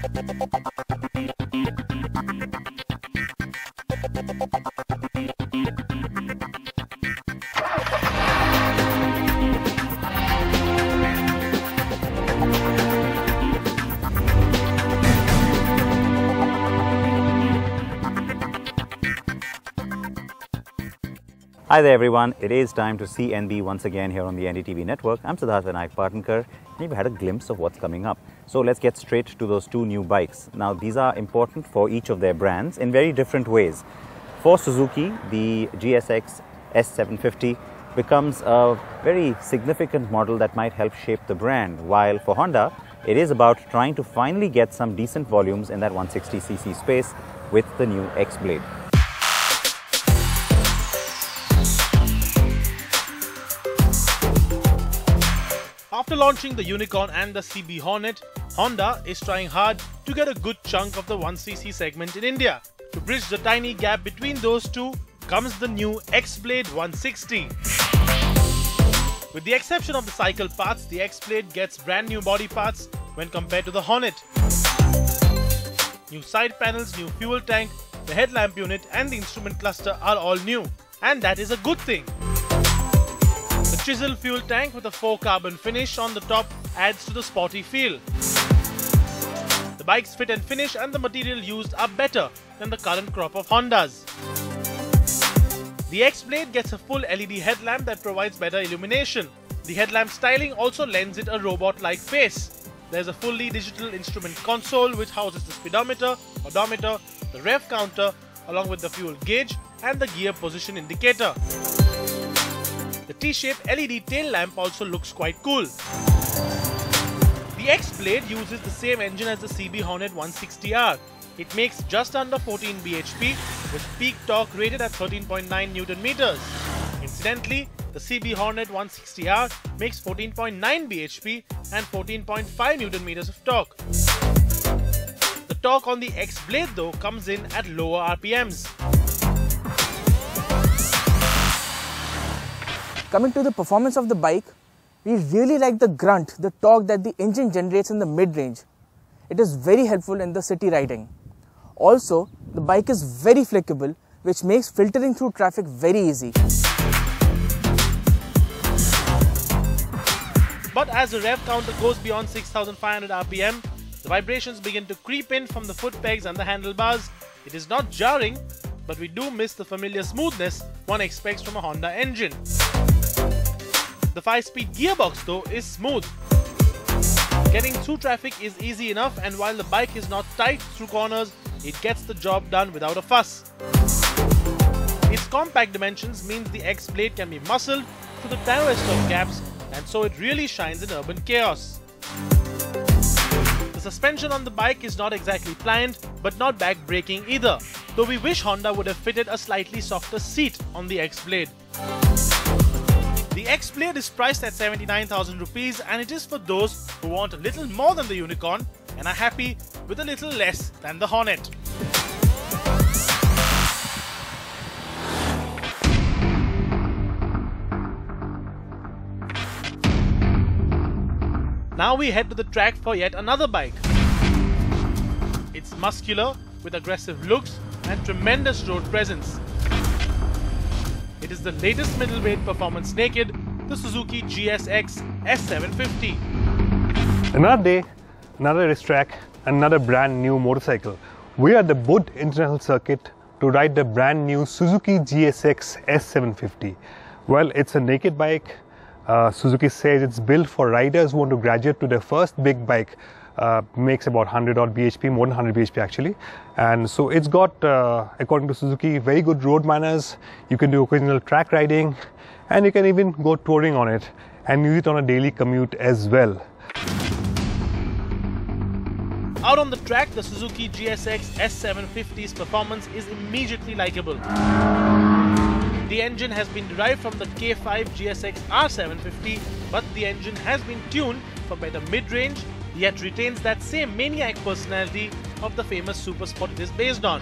Hi there everyone, it is time to see NB once again here on the NDTV network. I'm Siddharth Vinayak Parthankar, and you've had a glimpse of what's coming up. So let's get straight to those two new bikes. Now these are important for each of their brands in very different ways. For Suzuki, the GSX-S750 becomes a very significant model that might help shape the brand, while for Honda, it is about trying to finally get some decent volumes in that 160cc space with the new X-Blade. After launching the Unicorn and the CB Hornet, Honda is trying hard to get a good chunk of the 1cc segment in India. To bridge the tiny gap between those two comes the new X-Blade 160. With the exception of the cycle parts, the X-Blade gets brand new body parts when compared to the Hornet. New side panels, new fuel tank, the headlamp unit and the instrument cluster are all new, and that is a good thing. The chisel fuel tank with a 4-carbon finish on the top adds to the sporty feel. The bike's fit and finish and the material used are better than the current crop of Hondas. The X-Blade gets a full LED headlamp that provides better illumination. The headlamp styling also lends it a robot-like face. There's a fully digital instrument console which houses the speedometer, odometer, the rev counter along with the fuel gauge and the gear position indicator. The T-shaped LED tail lamp also looks quite cool. The X-Blade uses the same engine as the CB Hornet 160R. It makes just under 14 bhp with peak torque rated at 13.9 Nm. Incidentally, the CB Hornet 160R makes 14.9 bhp and 14.5 Nm of torque. The torque on the X-Blade though comes in at lower RPMs. Coming to the performance of the bike, we really like the grunt, the torque that the engine generates in the mid-range. It is very helpful in the city riding. Also, the bike is very flickable, which makes filtering through traffic very easy. But as the rev counter goes beyond 6500 RPM, the vibrations begin to creep in from the foot pegs and the handlebars. It is not jarring, but we do miss the familiar smoothness one expects from a Honda engine. The 5-speed gearbox though is smooth. Getting through traffic is easy enough, and while the bike is not tight through corners, it gets the job done without a fuss. Its compact dimensions means the X-Blade can be muscled to the narrowest of gaps, and so it really shines in urban chaos. The suspension on the bike is not exactly pliant, but not back-breaking either, though we wish Honda would have fitted a slightly softer seat on the X-Blade. The X-Blade is priced at 79,000 rupees, and it is for those who want a little more than the Unicorn and are happy with a little less than the Hornet. Now we head to the track for yet another bike. It's muscular with aggressive looks and tremendous road presence. It is the latest middleweight performance naked, the Suzuki GSX-S750. Another day, another racetrack, another brand new motorcycle. We are at the Bud International Circuit to ride the brand new Suzuki GSX-S750. Well, it's a naked bike. Suzuki says it's built for riders who want to graduate to their first big bike. Makes about 100 odd bhp, more than 100 bhp actually. And so it's got, according to Suzuki, very good road manners. You can do occasional track riding, and you can even go touring on it and use it on a daily commute as well. Out on the track, the Suzuki GSX-S750's performance is immediately likable. The engine has been derived from the K5 GSX-R750, but the engine has been tuned for better mid-range, yet retains that same maniac personality of the famous super sport it is based on.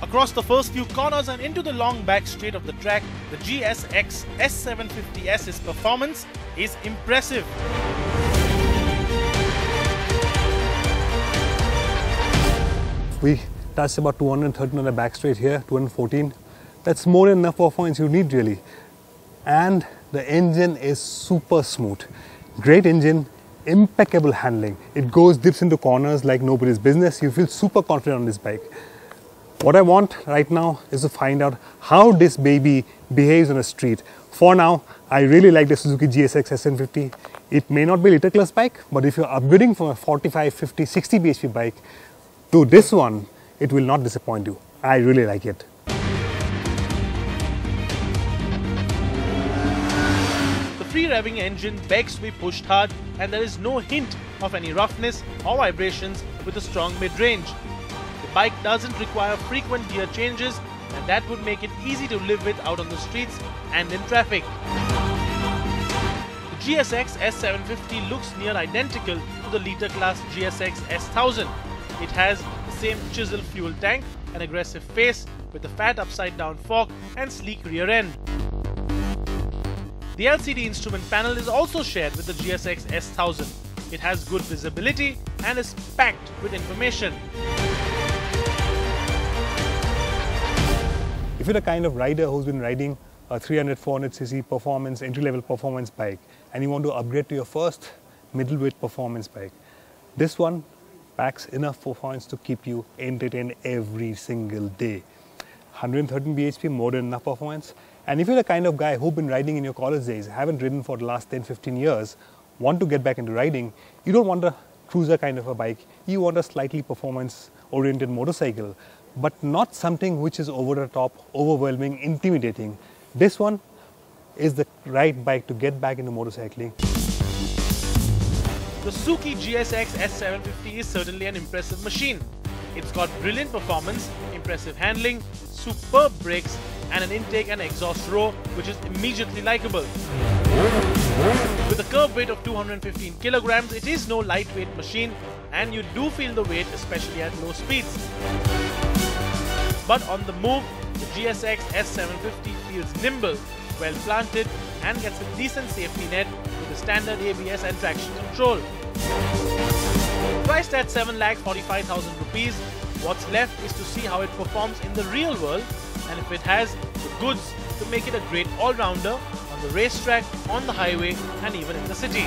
Across the first few corners and into the long back straight of the track, the GSX-S750S's performance is impressive. We touched about 213 on the back straight here, 214. That's more than enough performance you need really. And the engine is super smooth. Great engine, impeccable handling. It dips into corners like nobody's business. You feel super confident on this bike. What I want right now is to find out how this baby behaves on the street. For now, I really like the Suzuki GSX-S750. It may not be a liter class bike, but if you're upgrading from a 45, 50, 60 bhp bike to this one, it will not disappoint you. I really like it. The free-revving engine begs to be pushed hard, and there is no hint of any roughness or vibrations with a strong mid-range. The bike doesn't require frequent gear changes, and that would make it easy to live with out on the streets and in traffic. The GSX-S750 looks near identical to the liter class GSX-S1000. It has the same chisel fuel tank, an aggressive face with a fat upside down fork and sleek rear end. The LCD instrument panel is also shared with the GSX-S1000. It has good visibility and is packed with information. If you're the kind of rider who's been riding a 300-400cc performance, entry-level performance bike, and you want to upgrade to your first middleweight performance bike, this one packs enough performance to keep you entertained every single day. 113 bhp, more than enough performance. And if you're the kind of guy who's been riding in your college days, haven't ridden for the last 10-15 years, want to get back into riding, you don't want a cruiser kind of a bike, you want a slightly performance-oriented motorcycle, but not something which is over the top, overwhelming, intimidating. This one is the right bike to get back into motorcycling. The Suzuki GSX-S750 is certainly an impressive machine. It's got brilliant performance, impressive handling, superb brakes, and an intake and exhaust row which is immediately likable. With a curb weight of 215 kilograms, it is no lightweight machine, and you do feel the weight, especially at low speeds. But on the move, the GSX-S750 feels nimble, well planted, and gets a decent safety net with a standard ABS and traction control. Priced at 7,45,000 rupees, what's left is to see how it performs in the real world and if it has the goods to make it a great all-rounder on the racetrack, on the highway, and even in the city.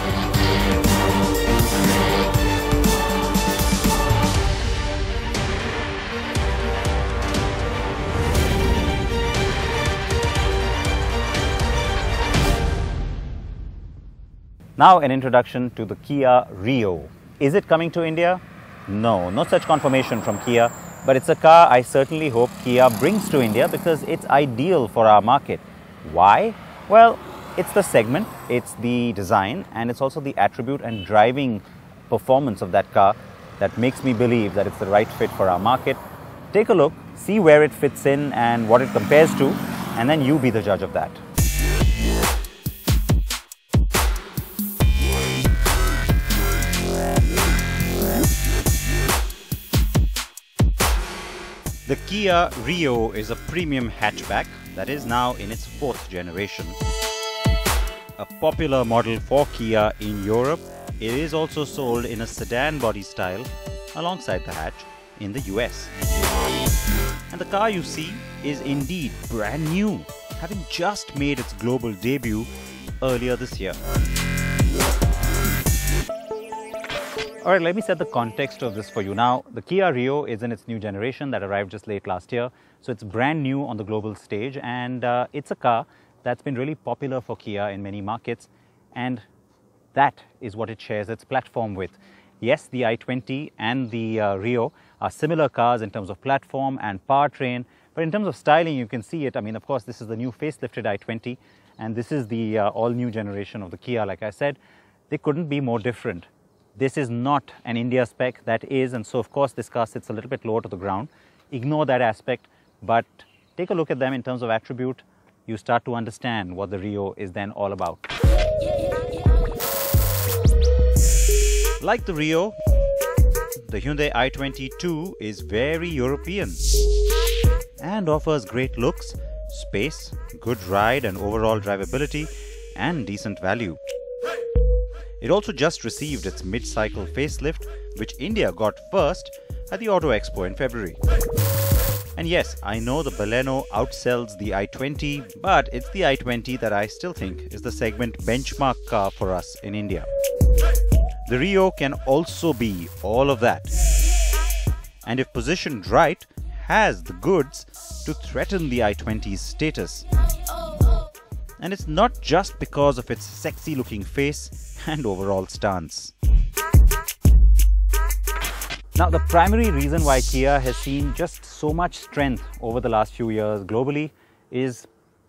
Now an introduction to the Kia Rio. Is it coming to India? No such confirmation from Kia, but it's a car I certainly hope Kia brings to India because it's ideal for our market. Why? Well, it's the segment, it's the design, and it's also the attribute and driving performance of that car that makes me believe that it's the right fit for our market. Take a look, see where it fits in and what it compares to, and then you be the judge of that. The Kia Rio is a premium hatchback that is now in its 4th generation. A popular model for Kia in Europe, it is also sold in a sedan body style alongside the hatch in the US. And the car you see is indeed brand new, having just made its global debut earlier this year. Alright, let me set the context of this for you. Now, the Kia Rio is in its new generation that arrived just late last year. So it's brand new on the global stage, and it's a car that's been really popular for Kia in many markets, and that is what it shares its platform with. Yes, the i20 and the Rio are similar cars in terms of platform and powertrain, but in terms of styling, you can see it. I mean, of course, this is the new facelifted i20, and this is the all-new generation of the Kia, like I said. They couldn't be more different. This is not an India spec, that is, and so of course this car sits a little bit lower to the ground. Ignore that aspect, but take a look at them in terms of attribute. You start to understand what the Rio is then all about. Like the Rio, the Hyundai i20 too is very European and offers great looks, space, good ride and overall drivability, and decent value. It also just received its mid-cycle facelift which India got first at the Auto Expo in February. And yes, I know the Baleno outsells the i20, but it's the i20 that I still think is the segment benchmark car for us in India. The Rio can also be all of that, and if positioned right, has the goods to threaten the i20's status. And it's not just because of its sexy looking face and overall stance. Now, the primary reason why Kia has seen just so much strength over the last few years globally is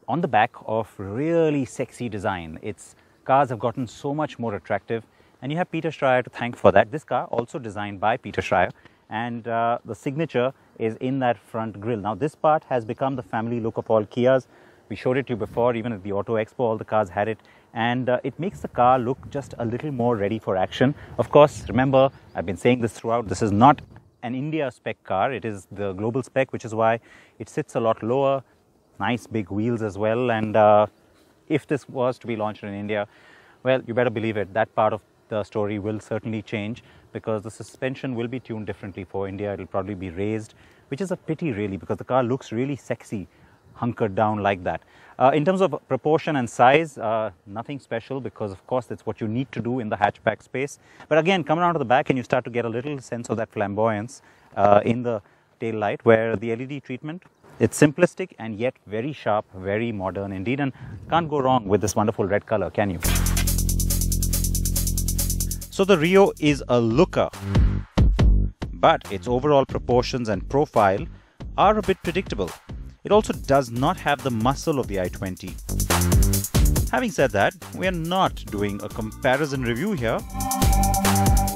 on the back of really sexy design. Its cars have gotten so much more attractive, and you have Peter Schreier to thank for that. This car also designed by Peter Schreier, and the signature is in that front grille. Now, this part has become the family look of all Kias. We showed it to you before, even at the Auto Expo, all the cars had it, and it makes the car look just a little more ready for action. Of course, remember, I've been saying this throughout, this is not an India spec car, it is the global spec, which is why it sits a lot lower, nice big wheels as well, and if this was to be launched in India, well, you better believe it, that part of the story will certainly change, because the suspension will be tuned differently for India. It will probably be raised, which is a pity really, because the car looks really sexy hunkered down like that. In terms of proportion and size, nothing special, because of course that's what you need to do in the hatchback space. But again, come around to the back and you start to get a little sense of that flamboyance in the tail light, where the LED treatment, it's simplistic and yet very sharp, very modern indeed, and can't go wrong with this wonderful red color, can you? So the Rio is a looker, but its overall proportions and profile are a bit predictable. It also does not have the muscle of the i20. Having said that, we are not doing a comparison review here.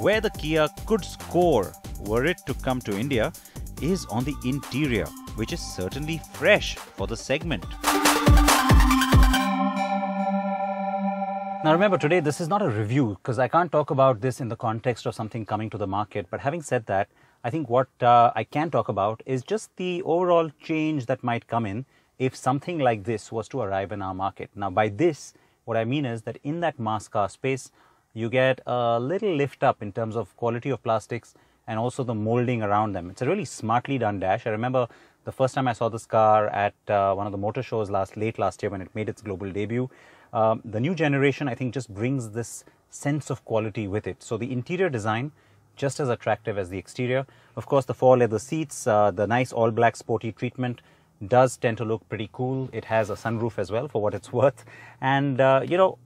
Where the Kia could score were it to come to India is on the interior, which is certainly fresh for the segment. Now remember, today this is not a review, because I can't talk about this in the context of something coming to the market. But having said that, I think what I can talk about is just the overall change that might come in if something like this was to arrive in our market. Now by this, what I mean is that in that mass car space, you get a little lift up in terms of quality of plastics and also the molding around them. It's a really smartly done dash. I remember the first time I saw this car at one of the motor shows late last year when it made its global debut. The new generation, I think, just brings this sense of quality with it. So the interior design, just as attractive as the exterior. Of course, the 4 leather seats, the nice all-black sporty treatment does tend to look pretty cool. It has a sunroof as well, for what it's worth. And, you know,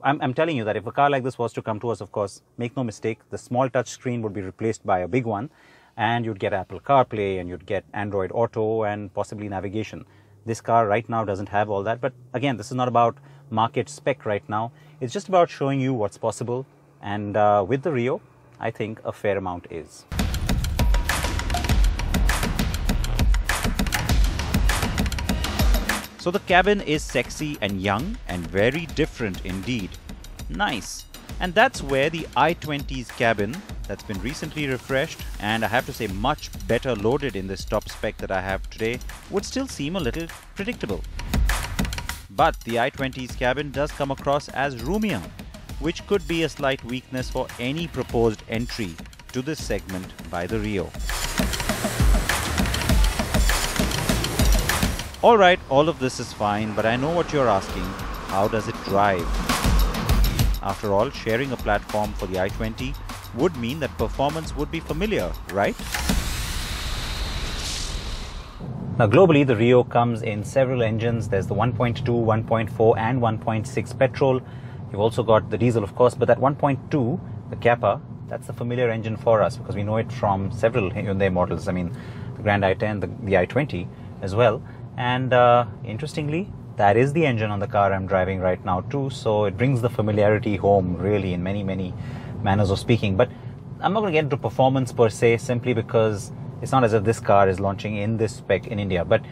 I'm telling you that if a car like this was to come to us, of course, make no mistake, the small touch screen would be replaced by a big one, and you'd get Apple CarPlay, and you'd get Android Auto, and possibly navigation. This car right now doesn't have all that. But again, this is not about market spec right now. It's just about showing you what's possible. And with the Rio, I think a fair amount is. So the cabin is sexy and young and very different indeed. Nice. And that's where the i20's cabin, that's been recently refreshed and I have to say much better loaded in this top spec that I have today, would still seem a little predictable. But the i20's cabin does come across as roomier, which could be a slight weakness for any proposed entry to this segment by the Rio. Alright, all of this is fine, but I know what you're asking. How does it drive? After all, sharing a platform for the i20 would mean that performance would be familiar, right? Now globally, the Rio comes in several engines. There's the 1.2, 1.4 and 1.6 petrol. You've also got the diesel, of course, but that 1.2, the Kappa, that's the familiar engine for us because we know it from several Hyundai models. I mean, the Grand i10, the i20 as well. And interestingly, that is the engine on the car I'm driving right now too. So it brings the familiarity home really in many, many manners of speaking. But I'm not going to get into performance per se, simply because it's not as if this car is launching in this spec in India. But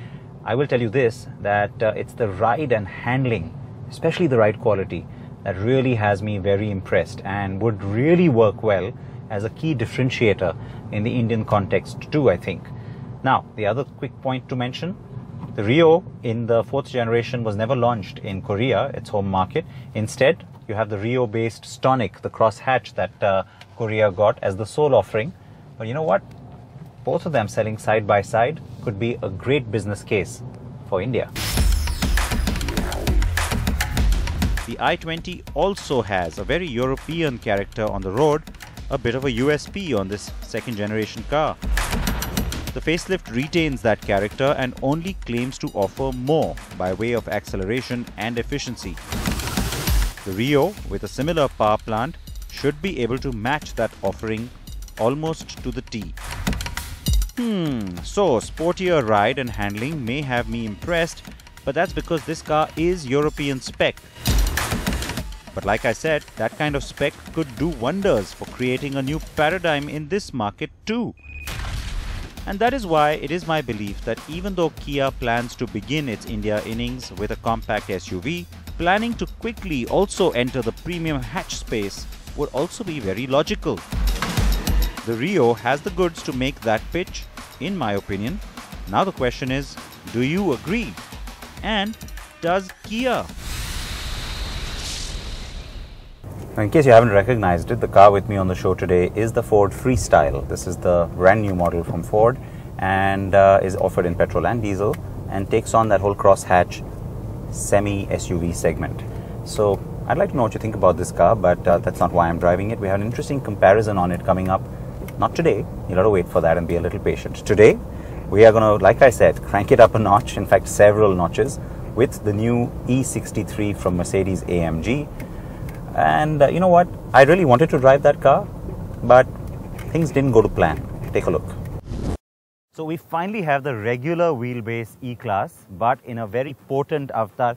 I will tell you this, that it's the ride and handling, especially the ride quality, that really has me very impressed and would really work well as a key differentiator in the Indian context too, I think. Now, the other quick point to mention, the Rio in the 4th generation was never launched in Korea, its home market. Instead, you have the Rio-based Stonic, the crosshatch that Korea got as the sole offering. But you know what? Both of them selling side by side could be a great business case for India. The i20 also has a very European character on the road, a bit of a USP on this second generation car. The facelift retains that character and only claims to offer more by way of acceleration and efficiency. The Rio, with a similar power plant, should be able to match that offering almost to the T. So sportier ride and handling may have me impressed, but that's because this car is European spec. But like I said, that kind of spec could do wonders for creating a new paradigm in this market too. And that is why it is my belief that even though Kia plans to begin its India innings with a compact SUV, planning to quickly also enter the premium hatch space would also be very logical. The Rio has the goods to make that pitch, in my opinion. Now the question is, do you agree? And does Kia? In case you haven't recognized it, the car with me on the show today is the Ford Freestyle. This is the brand new model from Ford and is offered in petrol and diesel and takes on that whole crosshatch semi-SUV segment. So I'd like to know what you think about this car, but that's not why I'm driving it. We have an interesting comparison on it coming up. Not today. You'll have to wait for that and be a little patient. Today, we are going to, like I said, crank it up a notch, in fact several notches, with the new E63 from Mercedes-AMG. And you know what? I really wanted to drive that car, but things didn't go to plan. Take a look. So we finally have the regular wheelbase E-Class, but in a very potent avatar.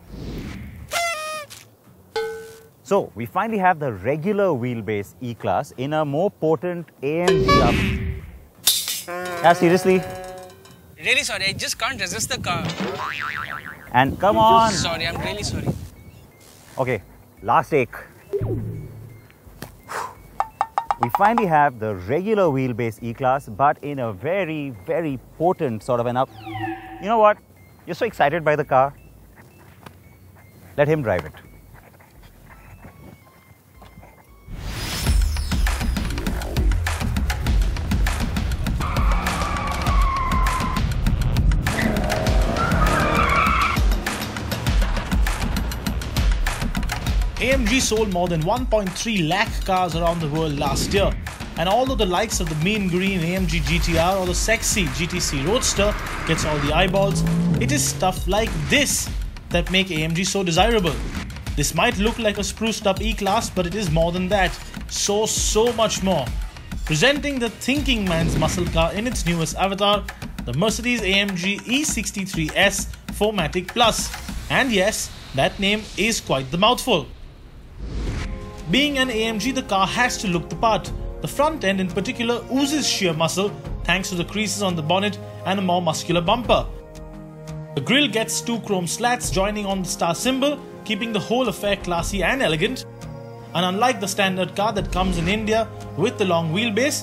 So we finally have the regular wheelbase E-Class in a more potent AMG. Yeah, seriously? Really sorry, I just can't resist the car. And come on. Sorry, I'm really sorry. Okay, last take. We finally have the regular wheelbase E-Class, but in a very, very potent sort of an up. You know what? You're so excited by the car. Let him drive it. AMG sold more than 1.3 lakh cars around the world last year, and although the likes of the mean green AMG GTR or the sexy GTC Roadster gets all the eyeballs, it is stuff like this that make AMG so desirable. This might look like a spruced up E-Class, but it is more than that, so much more. Presenting the thinking man's muscle car in its newest avatar, the Mercedes-AMG E63s 4MATIC Plus. And yes, that name is quite the mouthful. Being an AMG, the car has to look the part. The front end in particular oozes sheer muscle thanks to the creases on the bonnet and a more muscular bumper. The grille gets two chrome slats joining on the star symbol, keeping the whole affair classy and elegant. And unlike the standard car that comes in India with the long wheelbase,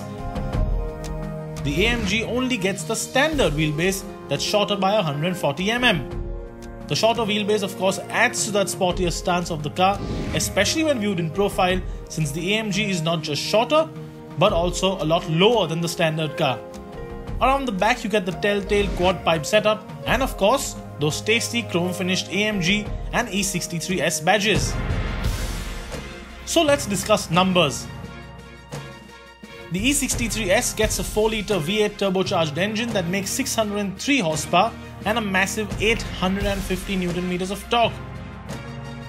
the AMG only gets the standard wheelbase that's shorter by 140 mm. The shorter wheelbase of course adds to that sportier stance of the car, especially when viewed in profile, since the AMG is not just shorter but also a lot lower than the standard car. Around the back you get the telltale quad pipe setup and of course those tasty chrome finished AMG and E63s badges. So let's discuss numbers. The E63s gets a 4-litre V8 turbocharged engine that makes 603 horsepower and a massive 850 Nm of torque.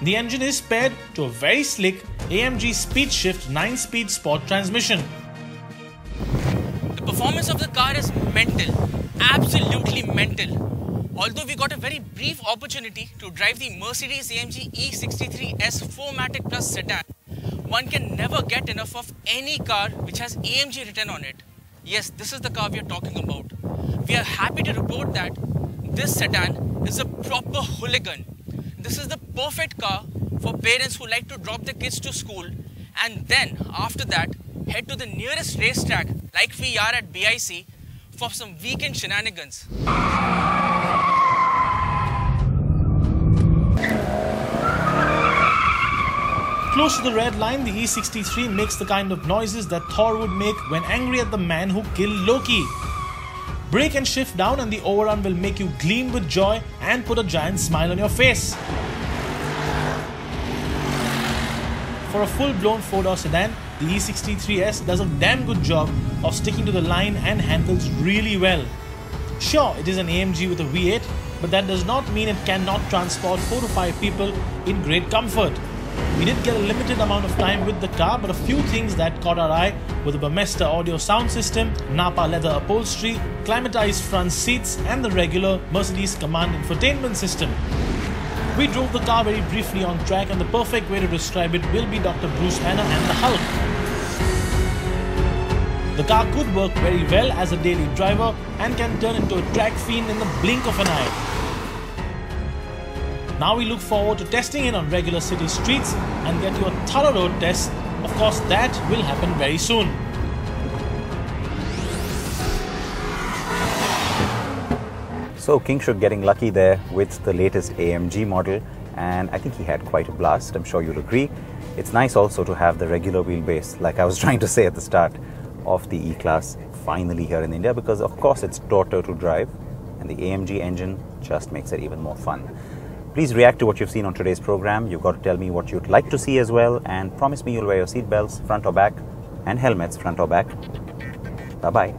The engine is paired to a very slick AMG Speed Shift 9-speed sport transmission. The performance of the car is mental, absolutely mental. Although we got a very brief opportunity to drive the Mercedes-AMG E63s 4MATIC Plus sedan, one can never get enough of any car which has AMG written on it. Yes, this is the car we are talking about. We are happy to report that this sedan is a proper hooligan. This is the perfect car for parents who like to drop their kids to school and then after that head to the nearest racetrack like we are at BIC for some weekend shenanigans. Close to the red line, the E63 makes the kind of noises that Thor would make when angry at the man who killed Loki. Brake and shift down and the overrun will make you gleam with joy and put a giant smile on your face. For a full-blown 4-door sedan, the E63S does a damn good job of sticking to the line and handles really well. Sure, it is an AMG with a V8, but that does not mean it cannot transport 4 to 5 people in great comfort. We did get a limited amount of time with the car, but a few things that caught our eye were the Bemester audio sound system, Napa leather upholstery, climatized front seats and the regular Mercedes Command infotainment system. We drove the car very briefly on track, and the perfect way to describe it will be Dr. Bruce Banner and the Hulk. The car could work very well as a daily driver and can turn into a track fiend in the blink of an eye. Now we look forward to testing it on regular city streets and get you a thorough road test. Of course, that will happen very soon. So Kingshuk getting lucky there with the latest AMG model, and I think he had quite a blast. I'm sure you'll agree. It's nice also to have the regular wheelbase, like I was trying to say at the start, of the E-Class finally here in India, because of course it's daughter to drive and the AMG engine just makes it even more fun. Please react to what you've seen on today's program. You've got to tell me what you'd like to see as well, and promise me you'll wear your seatbelts front or back and helmets front or back. Bye-bye.